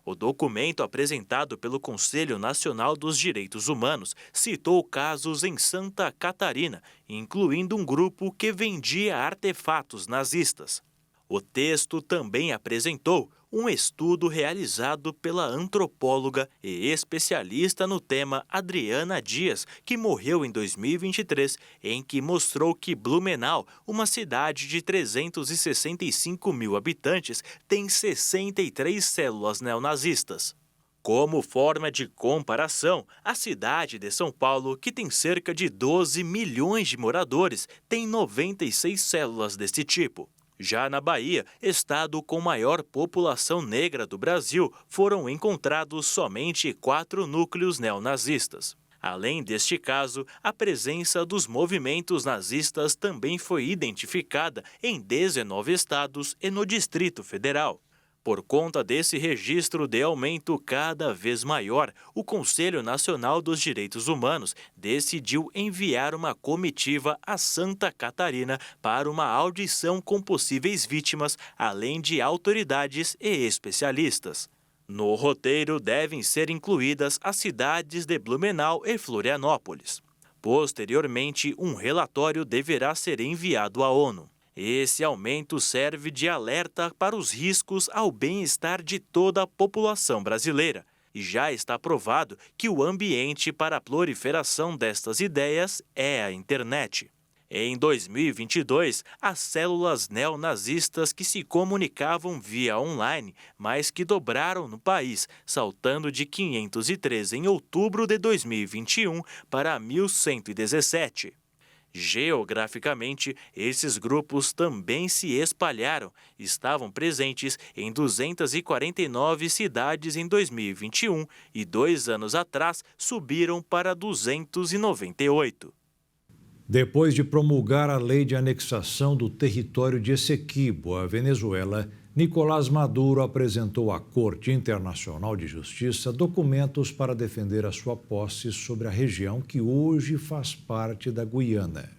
O documento apresentado pelo Conselho Nacional dos Direitos Humanos citou casos em Santa Catarina, incluindo um grupo que vendia artefatos nazistas. O texto também apresentou um estudo realizado pela antropóloga e especialista no tema Adriana Dias, que morreu em 2023, em que mostrou que Blumenau, uma cidade de 365 mil habitantes, tem 63 células neonazistas. Como forma de comparação, a cidade de São Paulo, que tem cerca de 12 milhões de moradores, tem 96 células desse tipo. Já na Bahia, estado com maior população negra do Brasil, foram encontrados somente 4 núcleos neonazistas. Além deste caso, a presença dos movimentos nazistas também foi identificada em 19 estados e no Distrito Federal. Por conta desse registro de aumento cada vez maior, o Conselho Nacional dos Direitos Humanos decidiu enviar uma comitiva a Santa Catarina para uma audição com possíveis vítimas, além de autoridades e especialistas. No roteiro devem ser incluídas as cidades de Blumenau e Florianópolis. Posteriormente, um relatório deverá ser enviado à ONU. Esse aumento serve de alerta para os riscos ao bem-estar de toda a população brasileira. E já está provado que o ambiente para a proliferação destas ideias é a internet. Em 2022, as células neonazistas que se comunicavam via online mais que dobraram no país, saltando de 503 em outubro de 2021 para 1.117. Geograficamente, esses grupos também se espalharam. Estavam presentes em 249 cidades em 2021 e 2 anos atrás subiram para 298.
Depois de promulgar a lei de anexação do território de Essequibo à Venezuela, Nicolás Maduro apresentou à Corte Internacional de Justiça documentos para defender a sua posse sobre a região que hoje faz parte da Guiana.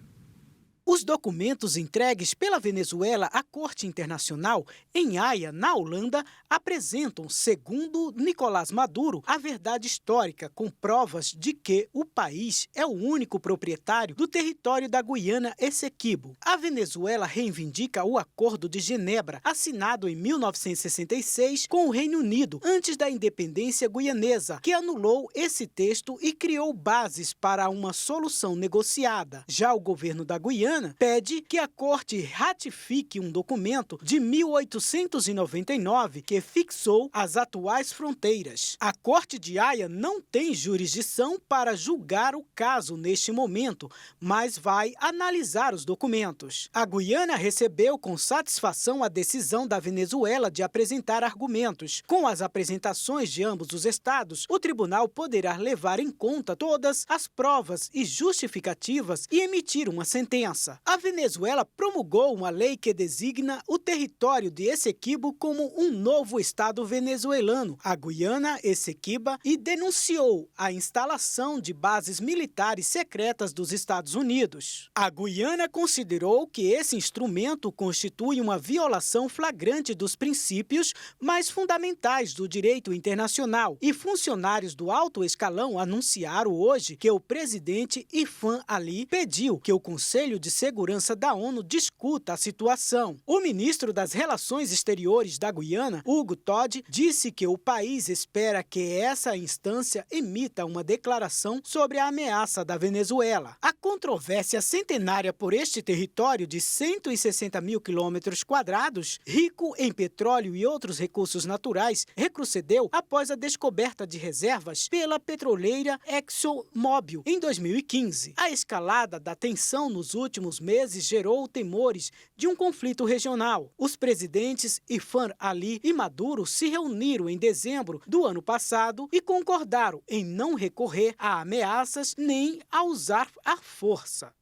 Os documentos entregues pela Venezuela à Corte Internacional em Haia, na Holanda, apresentam, segundo Nicolás Maduro, a verdade histórica, com provas de que o país é o único proprietário do território da Guiana Essequibo. A Venezuela reivindica o Acordo de Genebra, assinado em 1966 com o Reino Unido, antes da independência guianesa, que anulou esse texto e criou bases para uma solução negociada. Já o governo da Guiana pede que a Corte ratifique um documento de 1899 que fixou as atuais fronteiras. A Corte de Haia não tem jurisdição para julgar o caso neste momento, mas vai analisar os documentos. A Guiana recebeu com satisfação a decisão da Venezuela de apresentar argumentos. Com as apresentações de ambos os estados, o tribunal poderá levar em conta todas as provas e justificativas e emitir uma sentença. A Venezuela promulgou uma lei que designa o território de Essequibo como um novo estado venezuelano, a Guiana Essequiba, e denunciou a instalação de bases militares secretas dos Estados Unidos. A Guiana considerou que esse instrumento constitui uma violação flagrante dos princípios mais fundamentais do direito internacional, e funcionários do alto escalão anunciaram hoje que o presidente Ilham Aliyev pediu que o Conselho de Segurança da ONU discuta a situação. O ministro das Relações Exteriores da Guiana, Hugo Todd, disse que o país espera que essa instância emita uma declaração sobre a ameaça da Venezuela. A controvérsia centenária por este território de 160 mil quilômetros quadrados, rico em petróleo e outros recursos naturais, recrudesceu após a descoberta de reservas pela petroleira ExxonMobil em 2015. A escalada da tensão nos últimos meses gerou temores de um conflito regional. Os presidentes Ilham Aliyev e Maduro se reuniram em dezembro do ano passado e concordaram em não recorrer a ameaças nem a usar a força.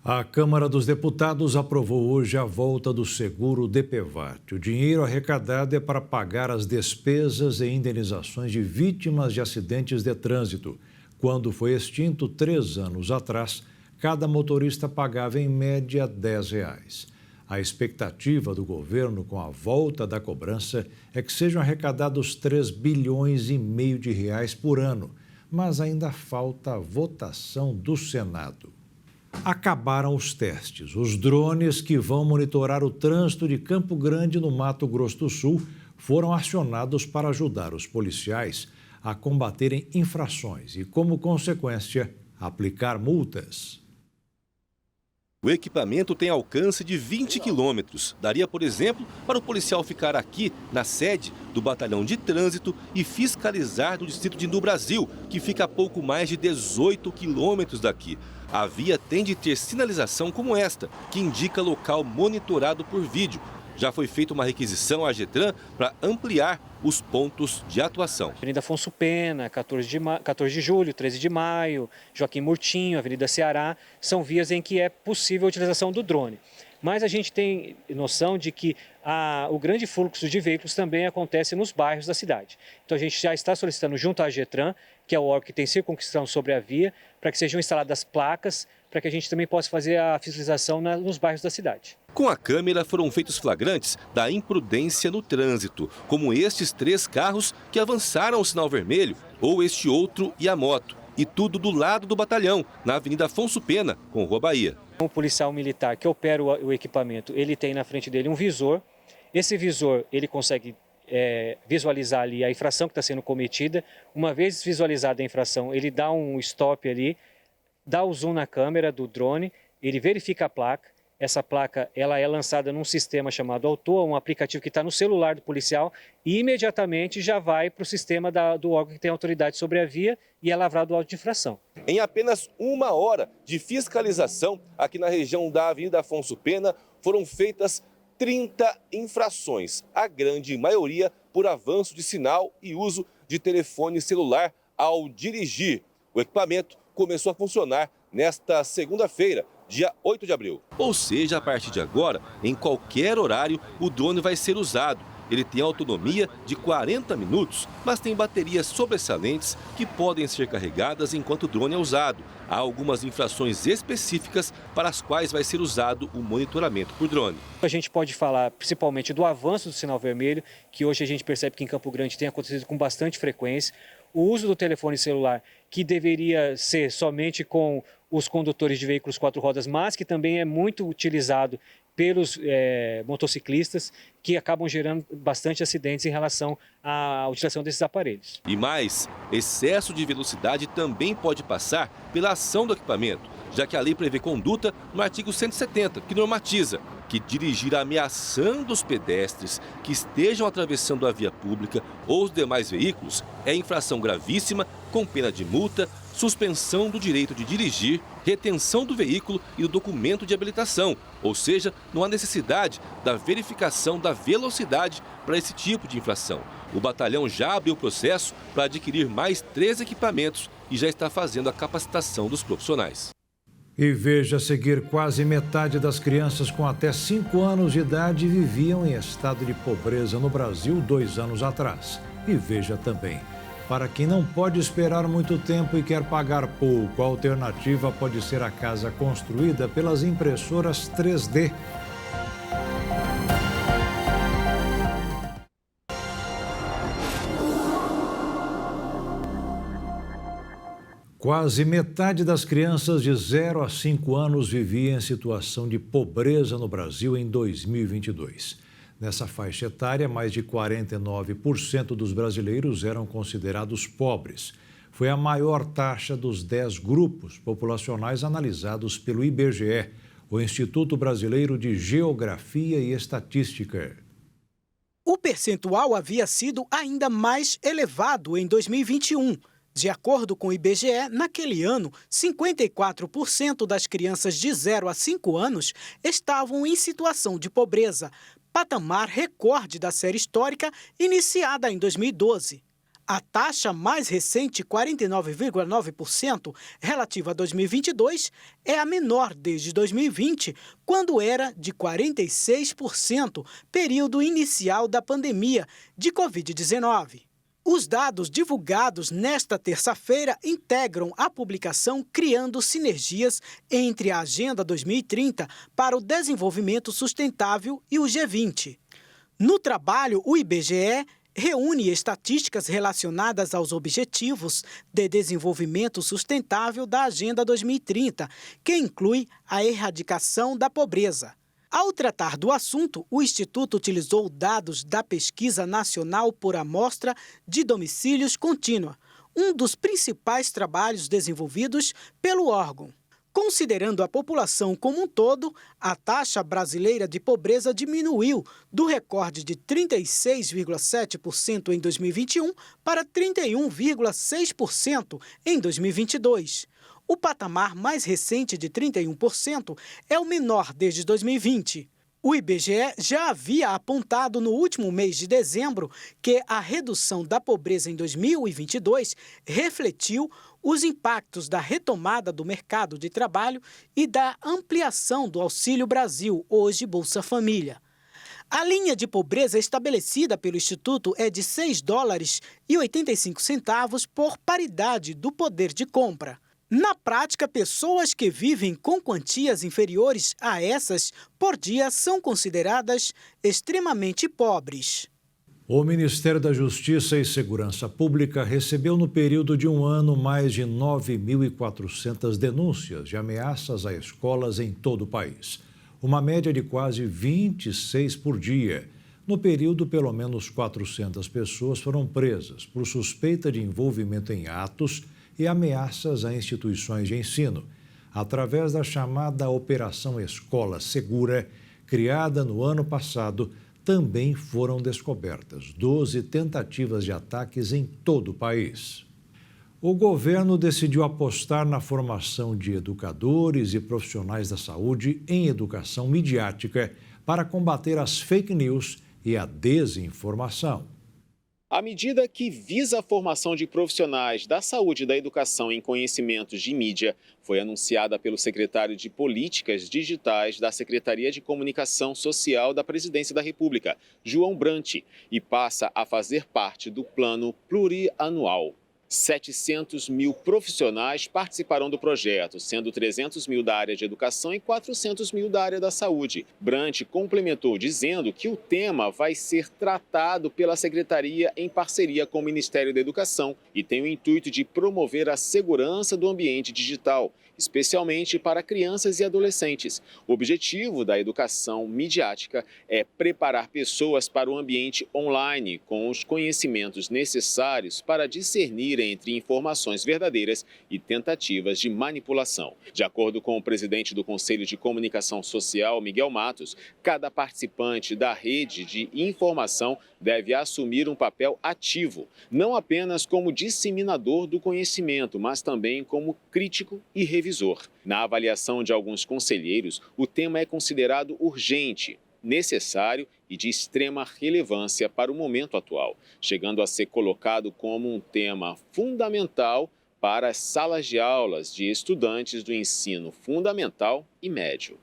A Câmara dos Deputados aprovou hoje a volta do seguro DPVAT. O dinheiro arrecadado é para pagar as despesas e indenizações de vítimas de acidentes de trânsito. Quando foi extinto 3 anos atrás, cada motorista pagava em média R$10. A expectativa do governo com a volta da cobrança é que sejam arrecadados R$3,5 bilhões por ano, mas ainda falta a votação do Senado. Acabaram os testes. Os drones que vão monitorar o trânsito de Campo Grande, no Mato Grosso do Sul, foram acionados para ajudar os policiais a combaterem infrações e, como consequência, aplicar multas.
O equipamento tem alcance de 20 quilômetros. Daria, por exemplo, para o policial ficar aqui na sede do Batalhão de Trânsito e fiscalizar do Distrito de Indu Brasil, que fica a pouco mais de 18 quilômetros daqui. A via tem de ter sinalização como esta, que indica local monitorado por vídeo. Já foi feita uma requisição à Getran para ampliar os pontos de atuação.
Avenida Afonso Pena, 14 de julho, 13 de maio, Joaquim Murtinho, Avenida Ceará, são vias em que é possível a utilização do drone. mas a gente tem noção de que o grande fluxo de veículos também acontece nos bairros da cidade. Então a gente já está solicitando junto à AGETRAN, que é o órgão que tem circunscrição sobre a via, para que sejam instaladas placas, para que a gente também possa fazer a fiscalização nos bairros da cidade.
Com a câmera foram feitos flagrantes da imprudência no trânsito, como estes 3 carros que avançaram o sinal vermelho, ou este outro e a moto. E tudo do lado do batalhão, na Avenida Afonso Pena, com Rua Bahia.
O policial militar que opera o equipamento, ele tem na frente dele um visor. Esse visor, ele consegue visualizar ali a infração que está sendo cometida. Uma vez visualizada a infração, ele dá um stop ali, dá o zoom na câmera do drone, ele verifica a placa. Essa placa ela é lançada num sistema chamado Auto, um aplicativo que está no celular do policial, e imediatamente já vai para o sistema do órgão que tem autoridade sobre a via e é lavrado o auto de infração.
Em apenas 1 hora de fiscalização, aqui na região da Avenida Afonso Pena, foram feitas 30 infrações, a grande maioria por avanço de sinal e uso de telefone celular ao dirigir. O equipamento começou a funcionar nesta segunda-feira, dia 8 de abril. Ou seja, a partir de agora, em qualquer horário, o drone vai ser usado. Ele tem autonomia de 40 minutos, mas tem baterias sobressalentes que podem ser carregadas enquanto o drone é usado. Há algumas infrações específicas para as quais vai ser usado o monitoramento por drone.
A gente pode falar principalmente do avanço do sinal vermelho, que hoje a gente percebe que em Campo Grande tem acontecido com bastante frequência. O uso do telefone celular, que deveria ser somente com os condutores de veículos 4 rodas, mas que também é muito utilizado pelos motociclistas, que acabam gerando bastante acidentes em relação à utilização desses aparelhos.
E mais, excesso de velocidade também pode passar pela ação do equipamento, já que a lei prevê conduta no artigo 170, que normatiza que dirigir ameaçando os pedestres que estejam atravessando a via pública ou os demais veículos é infração gravíssima, com pena de multa, suspensão do direito de dirigir, retenção do veículo e do documento de habilitação. Ou seja, não há necessidade da verificação da velocidade para esse tipo de infração. O batalhão já abriu o processo para adquirir mais 3 equipamentos e já está fazendo a capacitação dos profissionais.
E veja a seguir, quase metade das crianças com até 5 anos de idade viviam em estado de pobreza no Brasil 2 anos atrás. E veja também, para quem não pode esperar muito tempo e quer pagar pouco, a alternativa pode ser a casa construída pelas impressoras 3D. Quase metade das crianças de 0 a 5 anos vivia em situação de pobreza no Brasil em 2022. Nessa faixa etária, mais de 49% dos brasileiros eram considerados pobres. Foi a maior taxa dos 10 grupos populacionais analisados pelo IBGE, o Instituto Brasileiro de Geografia e Estatística.
O percentual havia sido ainda mais elevado em 2021. De acordo com o IBGE, naquele ano, 54% das crianças de 0 a 5 anos estavam em situação de pobreza, patamar recorde da série histórica iniciada em 2012. A taxa mais recente, 49,9%, relativa a 2022, é a menor desde 2020, quando era de 46%, período inicial da pandemia de Covid-19. Os dados divulgados nesta terça-feira integram a publicação Criando Sinergias entre a Agenda 2030 para o Desenvolvimento Sustentável e o G20. No trabalho, o IBGE reúne estatísticas relacionadas aos Objetivos de Desenvolvimento Sustentável da Agenda 2030, que inclui a erradicação da pobreza. Ao tratar do assunto, o Instituto utilizou dados da Pesquisa Nacional por Amostra de Domicílios Contínua, um dos principais trabalhos desenvolvidos pelo órgão. Considerando a população como um todo, a taxa brasileira de pobreza diminuiu do recorde de 36,7% em 2021 para 31,6% em 2022. O patamar mais recente de 31% é o menor desde 2020. O IBGE já havia apontado no último mês de dezembro que a redução da pobreza em 2022 refletiu os impactos da retomada do mercado de trabalho e da ampliação do Auxílio Brasil, hoje Bolsa Família. A linha de pobreza estabelecida pelo Instituto é de $6,85 por paridade do poder de compra. Na prática, pessoas que vivem com quantias inferiores a essas por dia são consideradas extremamente pobres.
O Ministério da Justiça e Segurança Pública recebeu no período de um ano mais de 9.400 denúncias de ameaças a escolas em todo o país. Uma média de quase 26 por dia. No período, pelo menos 400 pessoas foram presas por suspeita de envolvimento em atos e ameaças a instituições de ensino, através da chamada Operação Escola Segura, criada no ano passado. Também foram descobertas 12 tentativas de ataques em todo o país. O governo decidiu apostar na formação de educadores e profissionais da saúde em educação midiática para combater as fake news e a desinformação.
A medida que visa a formação de profissionais da saúde e da educação em conhecimentos de mídia foi anunciada pelo secretário de Políticas Digitais da Secretaria de Comunicação Social da Presidência da República, João Brant, e passa a fazer parte do plano plurianual. 700 mil profissionais participarão do projeto, sendo 300 mil da área de educação e 400 mil da área da saúde. Brant complementou dizendo que o tema vai ser tratado pela Secretaria em parceria com o Ministério da Educação e tem o intuito de promover a segurança do ambiente digital, especialmente para crianças e adolescentes. O objetivo da educação midiática é preparar pessoas para o ambiente online com os conhecimentos necessários para discernir entre informações verdadeiras e tentativas de manipulação. De acordo com o presidente do Conselho de Comunicação Social, Miguel Matos, cada participante da rede de informação deve assumir um papel ativo, não apenas como disseminador do conhecimento, mas também como crítico e revisor. Na avaliação de alguns conselheiros, o tema é considerado urgente, necessário e de extrema relevância para o momento atual, chegando a ser colocado como um tema fundamental para as salas de aulas de estudantes do ensino fundamental e médio.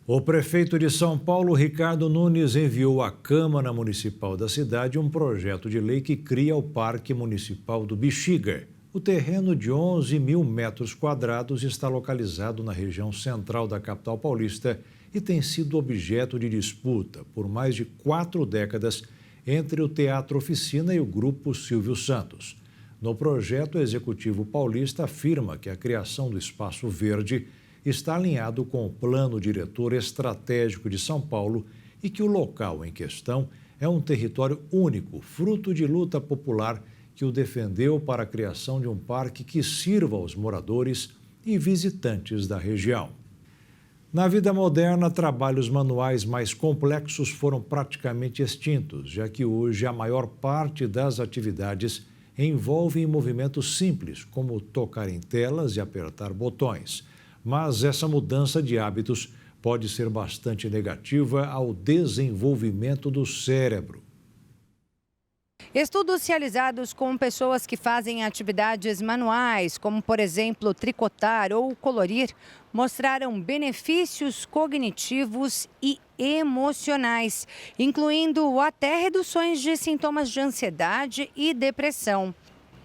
O prefeito de São Paulo, Ricardo Nunes, enviou à Câmara Municipal da cidade um projeto de lei que cria o Parque Municipal do Bexiga. O terreno de 11 mil metros quadrados está localizado na região central da capital paulista e tem sido objeto de disputa por mais de 4 décadas entre o Teatro Oficina e o Grupo Silvio Santos. No projeto, o Executivo paulista afirma que a criação do Espaço Verde está alinhado com o Plano Diretor Estratégico de São Paulo e que o local em questão é um território único, fruto de luta popular que o defendeu para a criação de um parque que sirva aos moradores e visitantes da região. Na vida moderna, trabalhos manuais mais complexos foram praticamente extintos, já que hoje a maior parte das atividades envolvem movimentos simples, como tocar em telas e apertar botões. Mas essa mudança de hábitos pode ser bastante negativa ao desenvolvimento do cérebro.
Estudos realizados com pessoas que fazem atividades manuais, como, por exemplo, tricotar ou colorir, mostraram benefícios cognitivos e emocionais, incluindo até reduções de sintomas de ansiedade e depressão.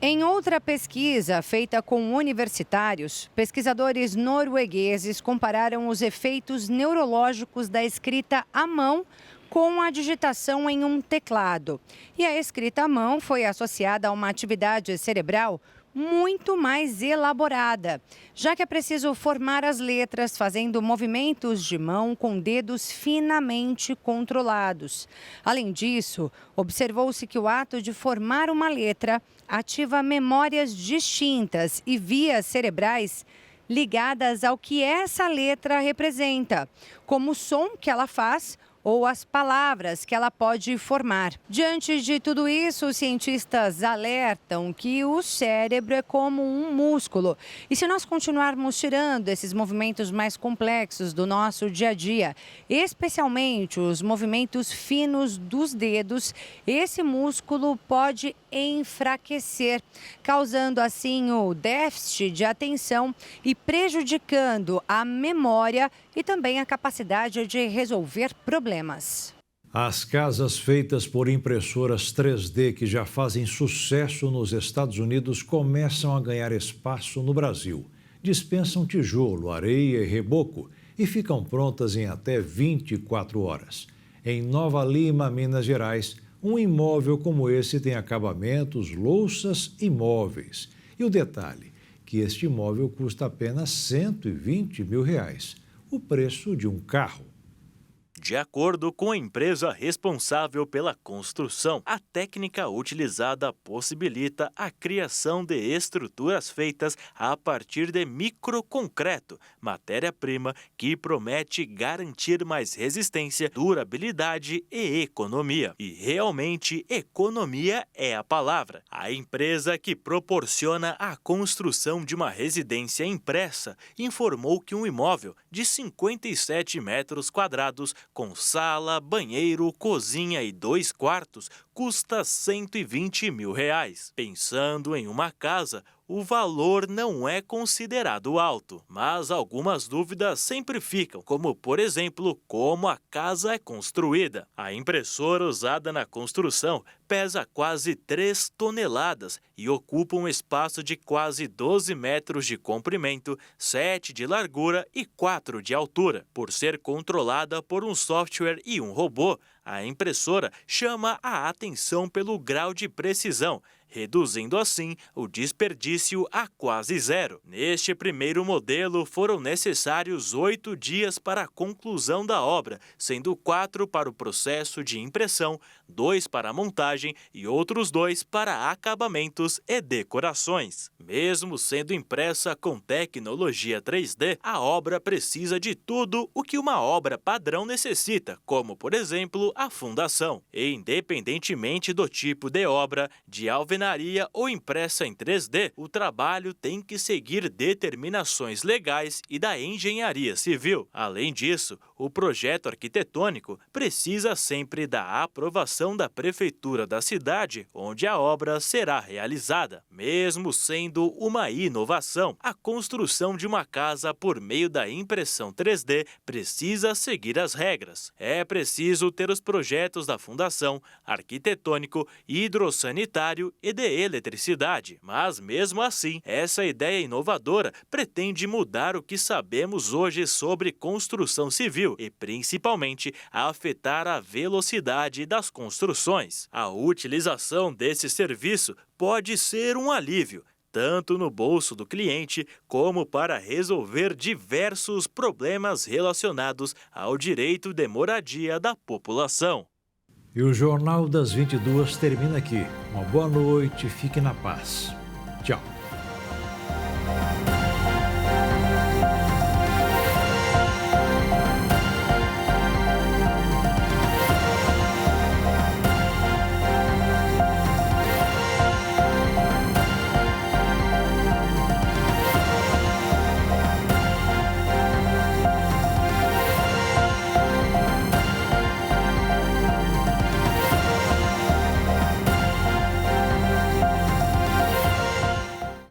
Em outra pesquisa feita com universitários, pesquisadores noruegueses compararam os efeitos neurológicos da escrita à mão com a digitação em um teclado. E a escrita à mão foi associada a uma atividade cerebral muito mais elaborada, já que é preciso formar as letras fazendo movimentos de mão com dedos finamente controlados. Além disso, observou-se que o ato de formar uma letra ativa memórias distintas e vias cerebrais ligadas ao que essa letra representa, como o som que ela faz ou as palavras que ela pode formar. Diante de tudo isso, os cientistas alertam que o cérebro é como um músculo. E se nós continuarmos tirando esses movimentos mais complexos do nosso dia a dia, especialmente os movimentos finos dos dedos, esse músculo pode enfraquecer, causando assim o déficit de atenção e prejudicando a memória e também a capacidade de resolver problemas.
As casas feitas por impressoras 3D que já fazem sucesso nos Estados Unidos começam a ganhar espaço no Brasil. Dispensam tijolo, areia e reboco e ficam prontas em até 24 horas. Em Nova Lima, Minas Gerais, um imóvel como esse tem acabamentos, louças e móveis. E o detalhe, que este imóvel custa apenas R$120 mil, o preço de um carro.
De acordo com a empresa responsável pela construção, a técnica utilizada possibilita a criação de estruturas feitas a partir de microconcreto, matéria-prima que promete garantir mais resistência, durabilidade e economia. E realmente, economia é a palavra. A empresa que proporciona a construção de uma residência impressa informou que um imóvel de 57 metros quadrados com sala, banheiro, cozinha e 2 quartos, custa R$120 mil. Pensando em uma casa, o valor não é considerado alto, mas algumas dúvidas sempre ficam, como, por exemplo, como a casa é construída. A impressora usada na construção pesa quase 3 toneladas e ocupa um espaço de quase 12 metros de comprimento, 7 de largura e 4 de altura. Por ser controlada por um software e um robô, a impressora chama a atenção pelo grau de precisão, reduzindo assim o desperdício a quase zero. Neste primeiro modelo, foram necessários 8 dias para a conclusão da obra, sendo 4 para o processo de impressão, 2 para a montagem e outros 2 para acabamentos e decorações. Mesmo sendo impressa com tecnologia 3D, a obra precisa de tudo o que uma obra padrão necessita, como, por exemplo, a fundação. E, independentemente do tipo de obra, de alvenaria ou impressa em 3D, o trabalho tem que seguir determinações legais e da engenharia civil. Além disso, o projeto arquitetônico precisa sempre da aprovação da prefeitura da cidade onde a obra será realizada. Mesmo sendo uma inovação, a construção de uma casa por meio da impressão 3D precisa seguir as regras. É preciso ter os projetos da fundação, arquitetônico, hidrossanitário e de eletricidade. Mas, mesmo assim, essa ideia inovadora pretende mudar o que sabemos hoje sobre construção civil e, principalmente, afetar a velocidade das construções. A utilização desse serviço pode ser um alívio, tanto no bolso do cliente, como para resolver diversos problemas relacionados ao direito de moradia da população.
E o Jornal das 22 termina aqui. Uma boa noite, fique na paz. Tchau.